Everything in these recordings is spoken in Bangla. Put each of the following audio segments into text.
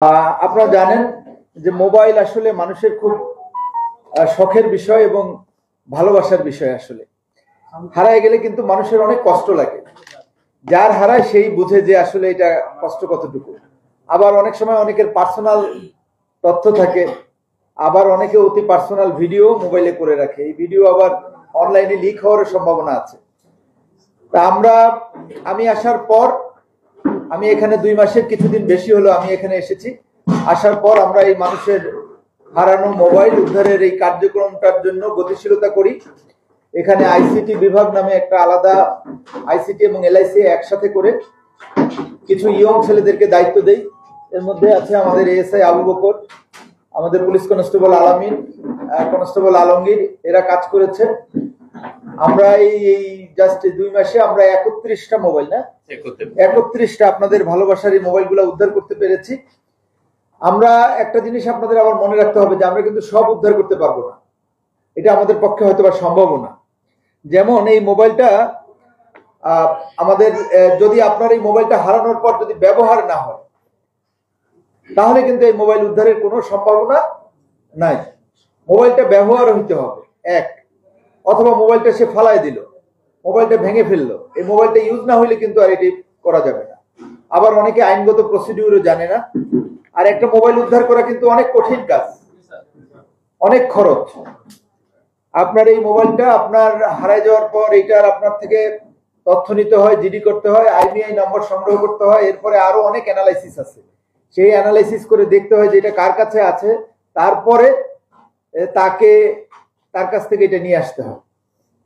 আপনারা জানেন যে মোবাইল আসলে মানুষের খুব শখের বিষয় এবং ভালোবাসার বিষয়। আসলে হারায় গেলে কিন্তু মানুষের অনেক কষ্ট লাগে। যার হারায় সেই বুঝে যে আসলে এটা কষ্ট কতটুকু। আবার অনেক সময় অনেকের পার্সোনাল তথ্য থাকে, আবার অনেকে অতি পার্সোনাল ভিডিও মোবাইলে করে রাখে। এই ভিডিও আবার অনলাইনে লিক হওয়ার সম্ভাবনা আছে। তা আমি আসার পর, আমি এখানে 2 মাসের কিছুদিন বেশি হলো আমি এখানে এসেছি। আসার পর আমরা এই মানুষের হারানো মোবাইল উদ্ধারের এই কার্যক্রমটার জন্য গতিশীলতা করি। এখানে আইসিটি বিভাগ নামে একটা আলাদা, আইসিটি এবং এলআইসি একসাথে করে কিছু ইয়ং ছেলেদেরকে দায়িত্ব দেই। এর মধ্যে আছে আমাদের এএসআই আবু বকর, আমাদের পুলিশ কনস্টেবল আলামিন, কনস্টেবল আলমগীর, এরা কাজ করেছে। আমরা এই জাস্ট 2 মাসে আমরা 31টা মোবাইল, না 31টা আপনাদের ভালোবাসার এই মোবাইলগুলো উদ্ধার করতে পেরেছি। আমরা একটা জিনিস আপনাদের আবার মনে রাখতে হবে যে আমরা কিন্তু সব উদ্ধার করতে পারবো না, এটা আমাদের পক্ষে হয়তো বা সম্ভব না। যেমন এই মোবাইলটা আমাদের যদি আপনার এই মোবাইলটা হারানোর পর যদি ব্যবহার না হয়, তাহলে কিন্তু এই মোবাইল উদ্ধারের কোনো সম্ভাবনা নাই। মোবাইলটা ব্যবহার হইতে হবে, এক, অথবা মোবাইলটা সে ফালাই দিল, মোবাইলটা ভেঙে ফেললো, এই মোবাইলটা ইউজ না হইলে কিন্তু আর এটি করা যাবে না। আবার অনেকে আইনগত প্রসিডিউরও জানে না। আর একটা মোবাইল উদ্ধার করা কিন্তু অনেক কঠিন কাজ, অনেক খরচ। আপনার এই মোবাইলটা আপনার হারায় যাওয়ার পর এইটার আপনার থেকে তথ্য নিতে হয়, জিডি করতে হয়, আইবিআই নম্বর সংগ্রহ করতে হয়, এরপরে আরো অনেক অ্যানালাইসিস আছে। সেই অ্যানালাইসিস করে দেখতে হয় যে এটা কার কাছে আছে, তারপরে তার কাছ থেকে এটা নিয়ে আসতে হয়।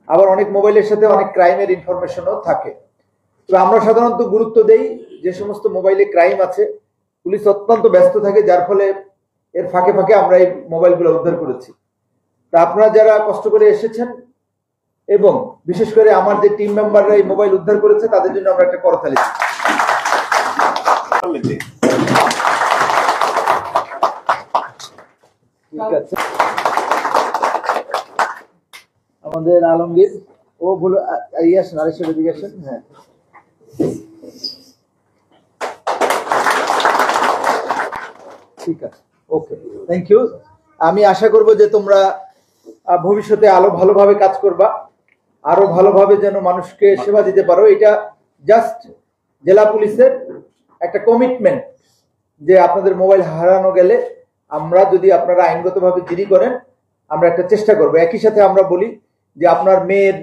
আবার অনেক মোবাইলের সাথে অনেক ক্রাইমের ইনফরমেশনও থাকে। তো আমরা সাধারণত গুরুত্ব দেই যে সমস্ত মোবাইলে ক্রাইম আছে। পুলিশ অত্যন্ত ব্যস্ত থাকে, যার ফলে এর ফাঁকে ফাঁকে আমরা এই মোবাইলগুলো উদ্ধার করেছি। তা আপনারা যারা কষ্ট করে এসেছেন এবং বিশেষ করে আমার যে টিম মেম্বাররা এই মোবাইল উদ্ধার করেছে, তাদের জন্য আমরা একটা করতালি দিই। ঠিক আছে, আমাদের আলমগীর ও বলো আসেন, আরেকশো দিকে আসেন। হ্যাঁ, ঠিক আছে, ওকে, থ্যাংক ইউ। আমি আশা করব যে তোমরা ভবিষ্যতে আরো ভালোভাবে কাজ করবা, আরো ভালোভাবে যেন মানুষকে সেবা দিতে পারো। এটা জাস্ট জেলা পুলিশের একটা কমিটমেন্ট যে আপনাদের মোবাইল হারানো গেলে আমরা, যদি আপনারা আইনগতভাবে জিডি করেন, আমরা একটা চেষ্টা করব। একই সাথে আমরা বলি যে আপনার মেয়ের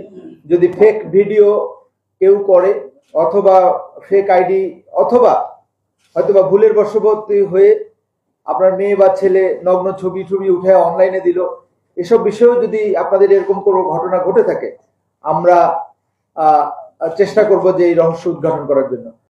যদি ফেক ভিডিও কেউ করে, অথবা ফেক আইডি, অথবা হয়তোবা ভুলের বশবর্তী হয়ে আপনার মেয়ে বা ছেলে নগ্ন ছবি উঠে অনলাইনে দিল, এসব বিষয়েও যদি আপনাদের এরকম কোনো ঘটনা ঘটে থাকে, আমরা চেষ্টা করব যে এই রহস্য উদ্ঘাটন করার জন্য।